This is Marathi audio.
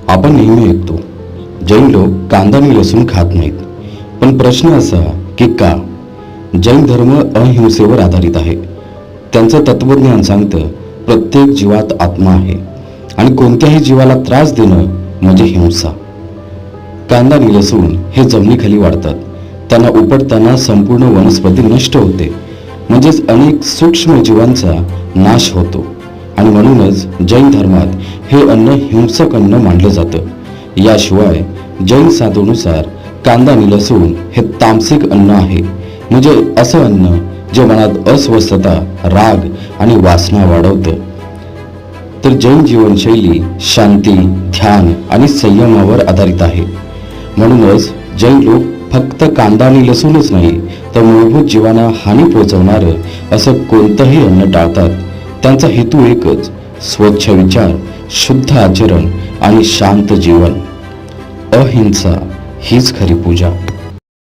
आपण नेहमी ऐकतो जैन लोक कांदा आणि लसूण खात नाहीत, पण प्रश्न असा की का? जैन धर्म अहिंसेवर आधारित आहे. त्यांचं तत्वज्ञान सांगतं प्रत्येक जीवात आत्मा आहे आणि कोणत्याही जीवाला त्रास देणं म्हणजे हिंसा. कांदा आणि लसूण हे जमिनीखाली वाढतात, त्यांना उपटताना संपूर्ण वनस्पती नष्ट होते, म्हणजेच अनेक सूक्ष्म जीवांचा नाश होतो. आणि म्हणूनच जैन धर्मात हे अन्न हिंसक अन्न मानलं जातं. याशिवाय जैन साधूनुसार कांदा आणि लसूण हे तामसिक अन्न आहे, म्हणजे असं अन्न जे मनात अस्वस्थता, राग आणि वासना वाढवतं. तर जैन जीवनशैली शांती, ध्यान आणि संयमावर आधारित आहे. म्हणूनच जैन लोक फक्त कांदा आणि लसूणच नाही, तर मूलभूत जीवांना हानी पोहोचवणारं असं कोणतंही अन्न टाळतात. त्यांचा हेतू एकच, स्वच्छ विचार, शुद्ध आचरण आणि शांत जीवन. अहिंसा हीच खरी पूजा.